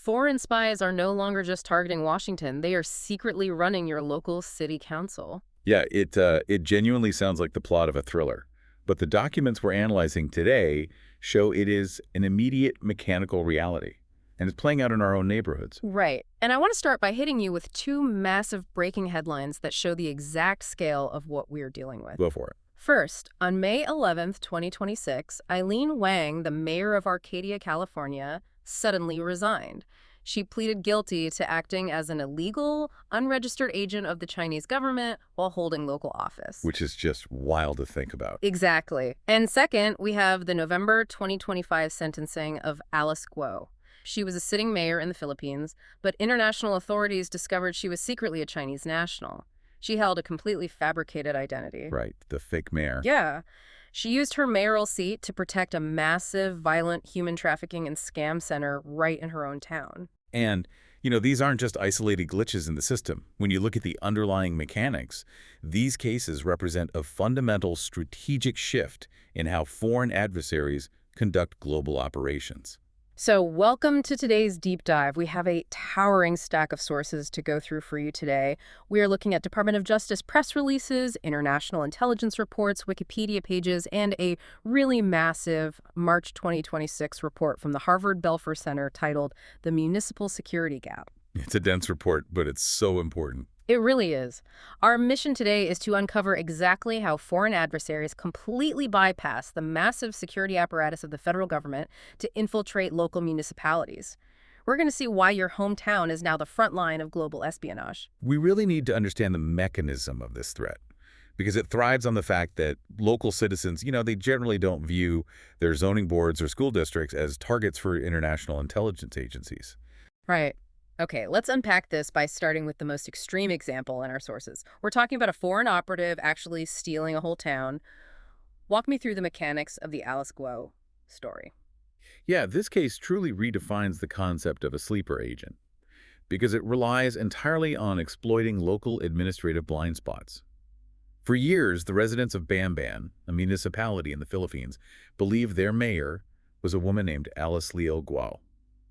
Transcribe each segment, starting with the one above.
Foreign spies are no longer just targeting Washington. They are secretly running your local city council. Yeah, it genuinely sounds like the plot of a thriller. But the documents we're analyzing today show it is an immediate mechanical reality, and it's playing out in our own neighborhoods. Right. And I want to start by hitting you with two massive breaking headlines that show the exact scale of what we're dealing with. Go for it. First, on May 11th, 2026, Eileen Wang, the mayor of Arcadia, California, suddenly resigned. She pleaded guilty to acting as an illegal, unregistered agent of the Chinese government while holding local office. Which is just wild to think about. Exactly. And second, we have the November 2025 sentencing of Alice Guo. She was a sitting mayor in the Philippines, but international authorities discovered she was secretly a Chinese national. She held a completely fabricated identity. Right, the fake mayor. Yeah. She used her mayoral seat to protect a massive, violent human trafficking and scam center right in her own town. And, these aren't just isolated glitches in the system. When you look at the underlying mechanics, these cases represent a fundamental strategic shift in how foreign adversaries conduct global operations. So welcome to today's deep dive. We have a towering stack of sources to go through for you today. We are looking at Department of Justice press releases, international intelligence reports, Wikipedia pages, and a really massive March 2026 report from the Harvard Belfer Center titled The Municipal Security Gap. It's a dense report, but it's so important. It really is. Our mission today is to uncover exactly how foreign adversaries completely bypass the massive security apparatus of the federal government to infiltrate local municipalities. We're going to see why your hometown is now the front line of global espionage. We really need to understand the mechanism of this threat, because it thrives on the fact that local citizens, they generally don't view their zoning boards or school districts as targets for international intelligence agencies. Right. Okay, let's unpack this by starting with the most extreme example in our sources. We're talking about a foreign operative actually stealing a whole town. Walk me through the mechanics of the Alice Guo story. Yeah, this case truly redefines the concept of a sleeper agent, because it relies entirely on exploiting local administrative blind spots. For years, the residents of Bamban, a municipality in the Philippines, believed their mayor was a woman named Alice Guo.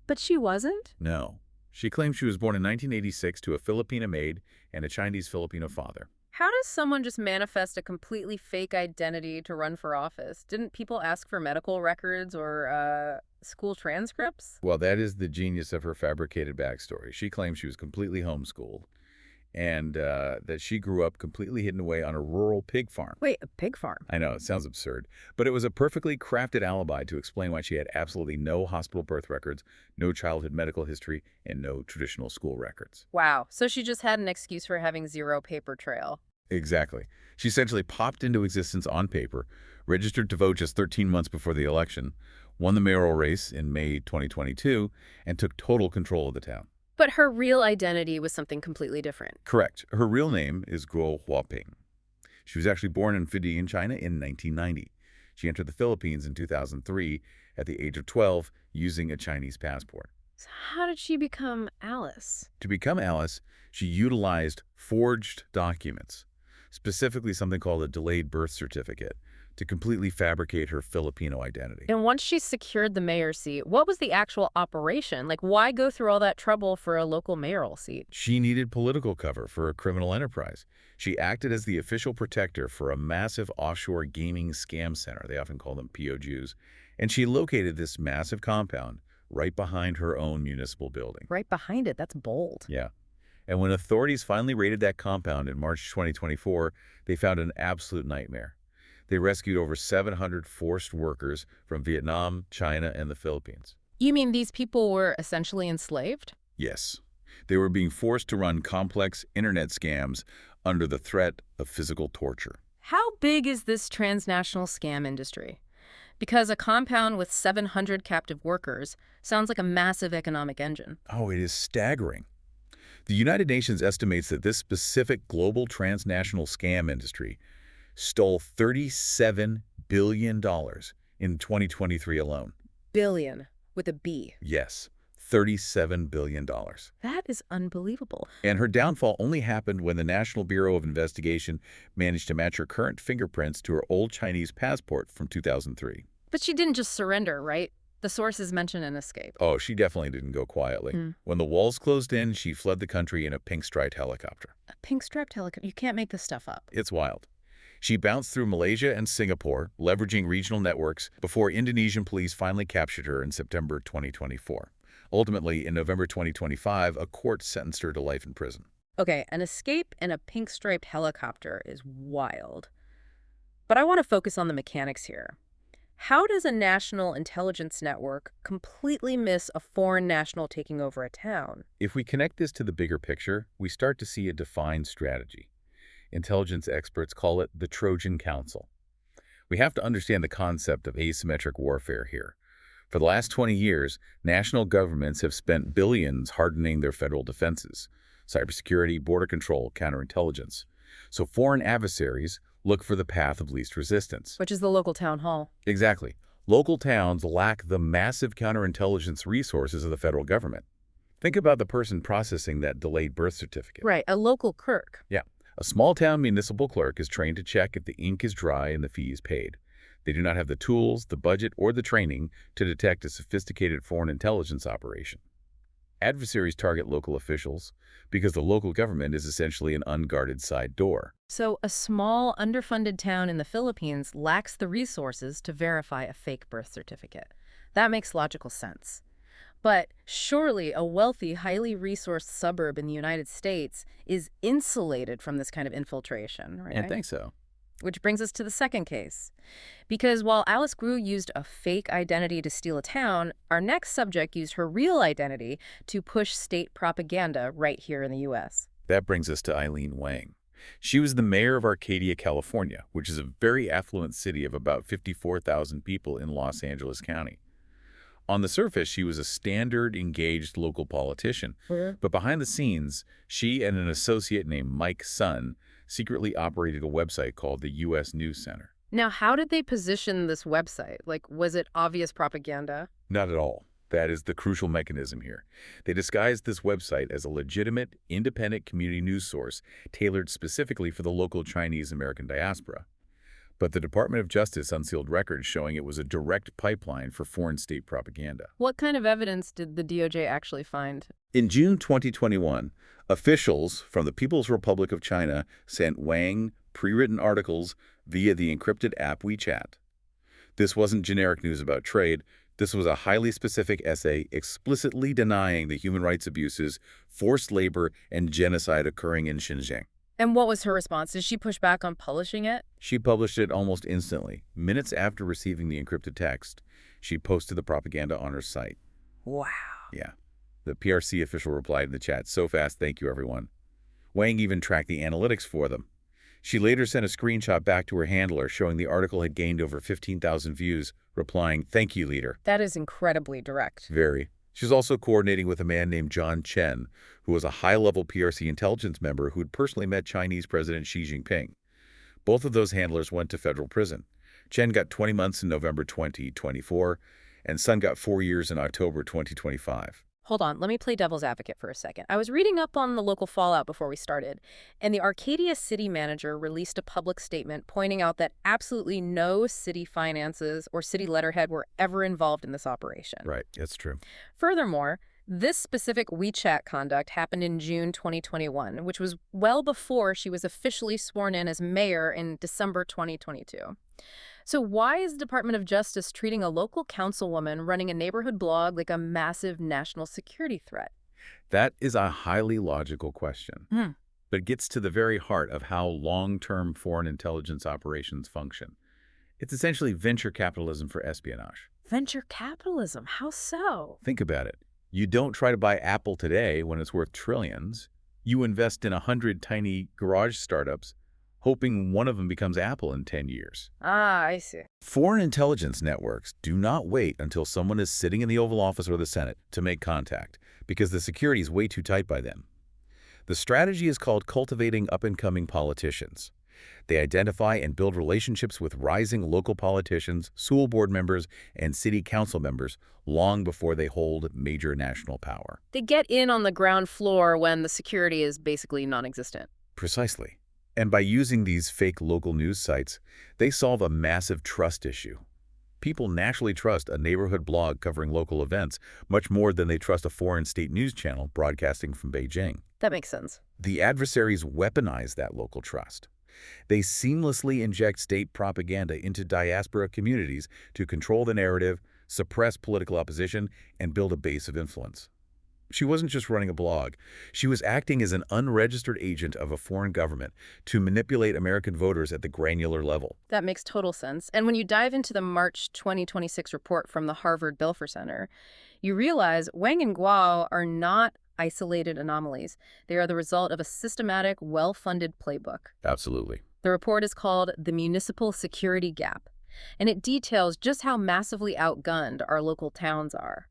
But she wasn't? No. She claimed she was born in 1986 to a Filipina maid and a Chinese-Filipino father. How does someone just manifest a completely fake identity to run for office? Didn't people ask for medical records or school transcripts? Well, that is the genius of her fabricated backstory. She claims she was completely homeschooled and that she grew up completely hidden away on a rural pig farm. Wait, a pig farm? I know, it sounds absurd, but it was a perfectly crafted alibi to explain why she had absolutely no hospital birth records, no childhood medical history, and no traditional school records. Wow, so she just had an excuse for having zero paper trail. Exactly. She essentially popped into existence on paper, registered to vote just 13 months before the election, won the mayoral race in May 2022, and took total control of the town. But her real identity was something completely different. Correct. Her real name is Guo Huaping. She was actually born in Fujian, China in 1990. She entered the Philippines in 2003 at the age of 12 using a Chinese passport. So how did she become Alice? To become Alice, she utilized forged documents, specifically something called a delayed birth certificate, to completely fabricate her Filipino identity. And once she secured the mayor's seat, what was the actual operation? Like, why go through all that trouble for a local mayoral seat? She needed political cover for a criminal enterprise. She acted as the official protector for a massive offshore gaming scam center. They often call them POJs. And she located this massive compound right behind her own municipal building. Right behind it. That's bold. Yeah. And when authorities finally raided that compound in March 2024, they found an absolute nightmare. They rescued over 700 forced workers from Vietnam, China, and the Philippines. You mean these people were essentially enslaved? Yes. They were being forced to run complex internet scams under the threat of physical torture. How big is this transnational scam industry? Because a compound with 700 captive workers sounds like a massive economic engine. Oh, it is staggering. The United Nations estimates that this specific global transnational scam industry stole $37 billion in 2023 alone. Billion, with a B. Yes, $37 billion. That is unbelievable. And her downfall only happened when the National Bureau of Investigation managed to match her current fingerprints to her old Chinese passport from 2003. But she didn't just surrender, right? The sources mention an escape. Oh, she definitely didn't go quietly. Hmm. When the walls closed in, she fled the country in a pink-striped helicopter. A pink-striped helicopter. You can't make this stuff up. It's wild. She bounced through Malaysia and Singapore, leveraging regional networks, before Indonesian police finally captured her in September 2024. Ultimately, in November 2025, a court sentenced her to life in prison. Okay, an escape in a pink-striped helicopter is wild. But I want to focus on the mechanics here. How does a national intelligence network completely miss a foreign national taking over a town? If we connect this to the bigger picture, we start to see a defined strategy. Intelligence experts call it the Trojan Council. We have to understand the concept of asymmetric warfare here. For the last 20 years, national governments have spent billions hardening their federal defenses, cybersecurity, border control, counterintelligence. So foreign adversaries look for the path of least resistance. Which is the local town hall. Exactly. Local towns lack the massive counterintelligence resources of the federal government. Think about the person processing that delayed birth certificate. Right, a local clerk. Yeah. A small-town municipal clerk is trained to check if the ink is dry and the fee is paid. They do not have the tools, the budget, or the training to detect a sophisticated foreign intelligence operation. Adversaries target local officials because the local government is essentially an unguarded side door. So a small, underfunded town in the Philippines lacks the resources to verify a fake birth certificate. That makes logical sense. But surely a wealthy, highly resourced suburb in the United States is insulated from this kind of infiltration, right? I think so. Which brings us to the second case. Because while Alice Guo used a fake identity to steal a town, our next subject used her real identity to push state propaganda right here in the U.S. That brings us to Eileen Wang. She was the mayor of Arcadia, California, which is a very affluent city of about 54,000 people in Los Angeles County. On the surface, she was a standard, engaged local politician. But behind the scenes, she and an associate named Mike Sun secretly operated a website called the U.S. News Center. Now, how did they position this website? Like, was it obvious propaganda? Not at all. That is the crucial mechanism here. They disguised this website as a legitimate, independent community news source tailored specifically for the local Chinese-American diaspora. But the Department of Justice unsealed records showing it was a direct pipeline for foreign state propaganda. What kind of evidence did the DOJ actually find? In June 2021, officials from the People's Republic of China sent Wang pre-written articles via the encrypted app WeChat. This wasn't generic news about trade. This was a highly specific essay explicitly denying the human rights abuses, forced labor, and genocide occurring in Xinjiang. And what was her response? Did she push back on publishing it? She published it almost instantly. Minutes after receiving the encrypted text, she posted the propaganda on her site. Wow. Yeah. The PRC official replied in the chat, "So fast, thank you, everyone." Wang even tracked the analytics for them. She later sent a screenshot back to her handler showing the article had gained over 15,000 views, replying, "Thank you, leader." That is incredibly direct. Very. She's also coordinating with a man named John Chen, who was a high-level PRC intelligence member who had personally met Chinese President Xi Jinping. Both of those handlers went to federal prison. Chen got 20 months in November 2024, and Sun got 4 years in October 2025. Hold on, let me play devil's advocate for a second. I was reading up on the local fallout before we started, and the Arcadia city manager released a public statement pointing out that absolutely no city finances or city letterhead were ever involved in this operation. Right, that's true. Furthermore, this specific WeChat conduct happened in June 2021, which was well before she was officially sworn in as mayor in December 2022. So why is the Department of Justice treating a local councilwoman running a neighborhood blog like a massive national security threat? That is a highly logical question, Hmm. but gets to the very heart of how long-term foreign intelligence operations function. It's essentially venture capitalism for espionage. Venture capitalism? How so? Think about it. You don't try to buy Apple today when it's worth trillions. You invest in 100 tiny garage startups, hoping one of them becomes Apple in 10 years. Ah, I see. Foreign intelligence networks do not wait until someone is sitting in the Oval Office or the Senate to make contact, because the security is way too tight by then. The strategy is called cultivating up-and-coming politicians. They identify and build relationships with rising local politicians, school board members, and city council members long before they hold major national power. They get in on the ground floor when the security is basically non-existent. Precisely. And by using these fake local news sites, they solve a massive trust issue. People naturally trust a neighborhood blog covering local events much more than they trust a foreign state news channel broadcasting from Beijing. That makes sense. The adversaries weaponize that local trust. They seamlessly inject state propaganda into diaspora communities to control the narrative, suppress political opposition, and build a base of influence. She wasn't just running a blog. She was acting as an unregistered agent of a foreign government to manipulate American voters at the granular level. That makes total sense. And when you dive into the March 2026 report from the Harvard Belfer Center, you realize Wang and Guo are not isolated anomalies. They are the result of a systematic, well-funded playbook. Absolutely. The report is called The Municipal Security Gap, and it details just how massively outgunned our local towns are.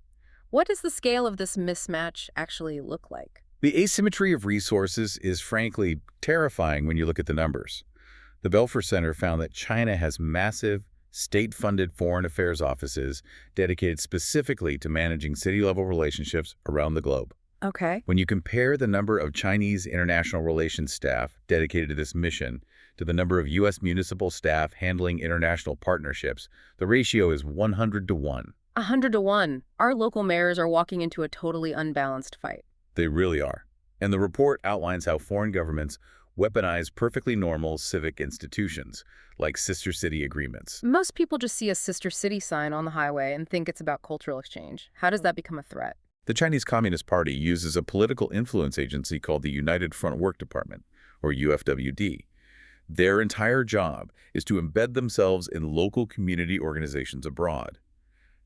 What does the scale of this mismatch actually look like? The asymmetry of resources is frankly terrifying when you look at the numbers. The Belfer Center found that China has massive, state-funded foreign affairs offices dedicated specifically to managing city-level relationships around the globe. Okay. When you compare the number of Chinese international relations staff dedicated to this mission to the number of U.S. municipal staff handling international partnerships, the ratio is 100 to 1. 100 to 1. Our local mayors are walking into a totally unbalanced fight. They really are. And the report outlines how foreign governments weaponize perfectly normal civic institutions, like sister city agreements. Most people just see a sister city sign on the highway and think it's about cultural exchange. How does that become a threat? The Chinese Communist Party uses a political influence agency called the United Front Work Department, or UFWD. Their entire job is to embed themselves in local community organizations abroad.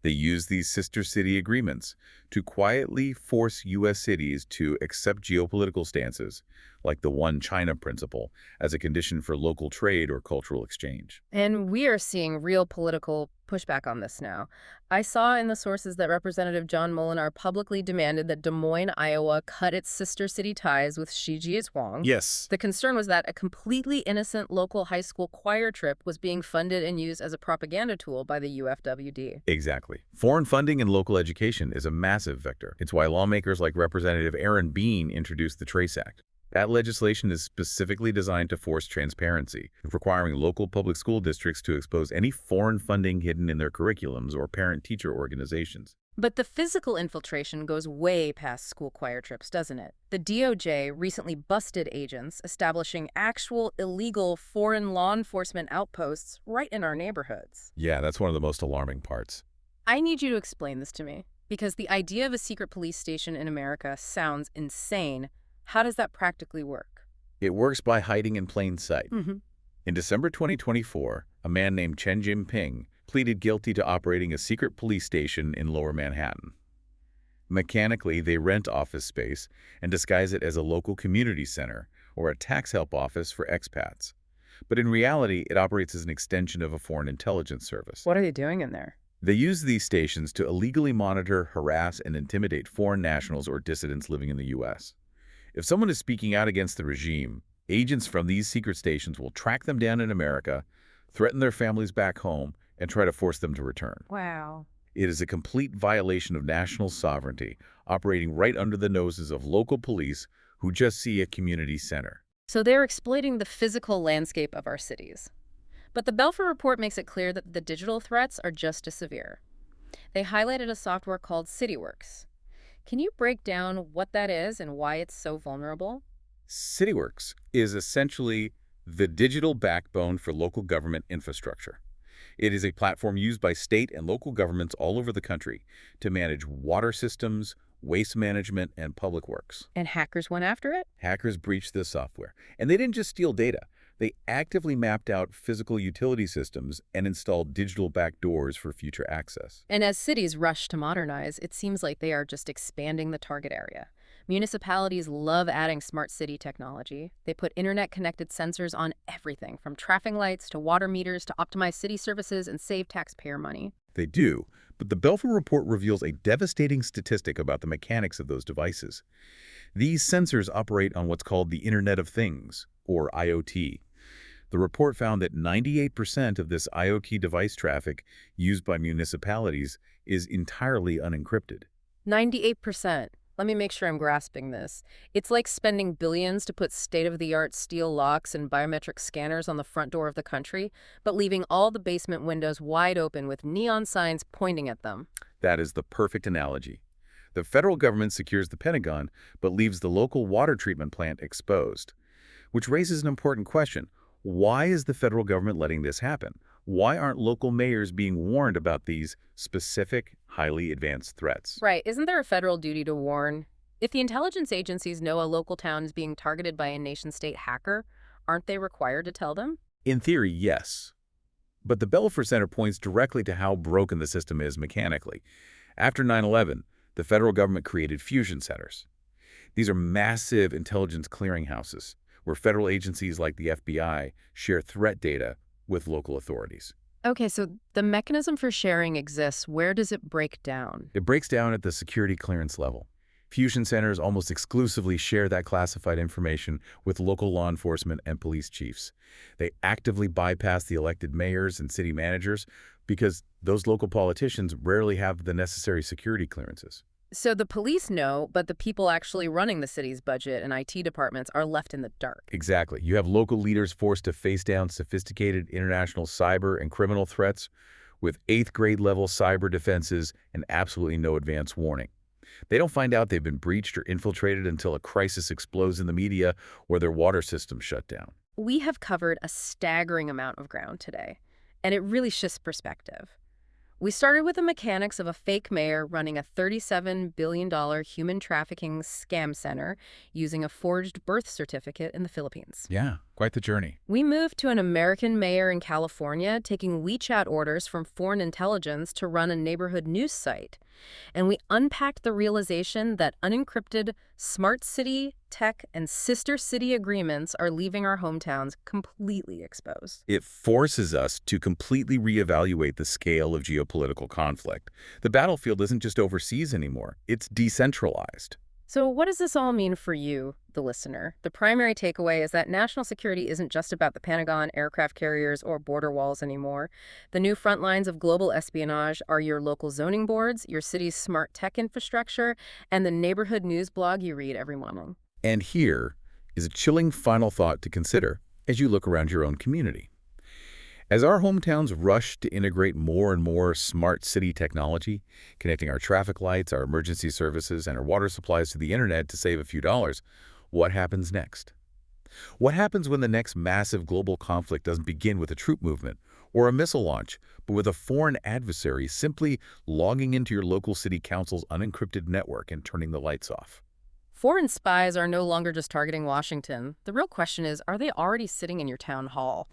They use these sister city agreements to quietly force U.S. cities to accept geopolitical stances, like the One China principle, as a condition for local trade or cultural exchange. And we are seeing real political pushback on this now. I saw in the sources that Representative John Molinar publicly demanded that Des Moines, Iowa cut its sister city ties with Xi Jinping. Yes. The concern was that a completely innocent local high school choir trip was being funded and used as a propaganda tool by the UFWD. Exactly. Foreign funding in local education is a massive vector. It's why lawmakers like Representative Aaron Bean introduced the TRACE Act. That legislation is specifically designed to force transparency, requiring local public school districts to expose any foreign funding hidden in their curriculums or parent-teacher organizations. But the physical infiltration goes way past school choir trips, doesn't it? The DOJ recently busted agents establishing actual illegal foreign law enforcement outposts right in our neighborhoods. Yeah, that's one of the most alarming parts. I need you to explain this to me, because the idea of a secret police station in America sounds insane. How does that practically work? It works by hiding in plain sight. Mm-hmm. In December 2024, a man named Chen Jinping pleaded guilty to operating a secret police station in Lower Manhattan. Mechanically, they rent office space and disguise it as a local community center or a tax help office for expats. But in reality, it operates as an extension of a foreign intelligence service. What are they doing in there? They use these stations to illegally monitor, harass, and intimidate foreign nationals or dissidents living in the U.S. If someone is speaking out against the regime, agents from these secret stations will track them down in America, threaten their families back home, and try to force them to return. Wow. It is a complete violation of national sovereignty, operating right under the noses of local police who just see a community center. So they're exploiting the physical landscape of our cities. But the Belfer report makes it clear that the digital threats are just as severe. They highlighted a software called CityWorks. Can you break down what that is and why it's so vulnerable? CityWorks is essentially the digital backbone for local government infrastructure. It is a platform used by state and local governments all over the country to manage water systems, waste management, and public works. And hackers went after it? Hackers breached this software, and they didn't just steal data. They actively mapped out physical utility systems and installed digital backdoors for future access. And as cities rush to modernize, it seems like they are just expanding the target area. Municipalities love adding smart city technology. They put internet-connected sensors on everything, from traffic lights to water meters to optimize city services and save taxpayer money. They do, but the Belfer report reveals a devastating statistic about the mechanics of those devices. These sensors operate on what's called the Internet of Things, or IoT. The report found that 98% of this IoT device traffic used by municipalities is entirely unencrypted. 98%. Let me make sure I'm grasping this. It's like spending billions to put state-of-the-art steel locks and biometric scanners on the front door of the country, but leaving all the basement windows wide open with neon signs pointing at them. That is the perfect analogy. The federal government secures the Pentagon, but leaves the local water treatment plant exposed. Which raises an important question. Why is the federal government letting this happen? Why aren't local mayors being warned about these specific, highly advanced threats? Right, isn't there a federal duty to warn? If the intelligence agencies know a local town is being targeted by a nation-state hacker, aren't they required to tell them? In theory, yes. But the Belfer Center points directly to how broken the system is mechanically. After 9/11, the federal government created fusion centers. These are massive intelligence clearinghouses where federal agencies like the FBI share threat data with local authorities. Okay, so the mechanism for sharing exists. Where does it break down? It breaks down at the security clearance level. Fusion centers almost exclusively share that classified information with local law enforcement and police chiefs. They actively bypass the elected mayors and city managers because those local politicians rarely have the necessary security clearances. So the police know, but the people actually running the city's budget and IT departments are left in the dark. Exactly. You have local leaders forced to face down sophisticated international cyber and criminal threats with 8th grade level cyber defenses and absolutely no advance warning. They don't find out they've been breached or infiltrated until a crisis explodes in the media or their water system shut down. We have covered a staggering amount of ground today, and it really shifts perspective. We started with the mechanics of a fake mayor running a $37 billion human trafficking scam center using a forged birth certificate in the Philippines. Yeah, quite the journey. We moved to an American mayor in California taking WeChat orders from foreign intelligence to run a neighborhood news site. And we unpacked the realization that unencrypted smart city, tech, and sister city agreements are leaving our hometowns completely exposed. It forces us to completely reevaluate the scale of geopolitical conflict. The battlefield isn't just overseas anymore. It's decentralized. So what does this all mean for you, the listener? The primary takeaway is that national security isn't just about the Pentagon, aircraft carriers, or border walls anymore. The new front lines of global espionage are your local zoning boards, your city's smart tech infrastructure, and the neighborhood news blog you read every morning. And here is a chilling final thought to consider as you look around your own community. As our hometowns rush to integrate more and more smart city technology, connecting our traffic lights, our emergency services, and our water supplies to the internet to save a few dollars, what happens next? What happens when the next massive global conflict doesn't begin with a troop movement or a missile launch, but with a foreign adversary simply logging into your local city council's unencrypted network and turning the lights off? Foreign spies are no longer just targeting Washington. The real question is, are they already sitting in your town hall?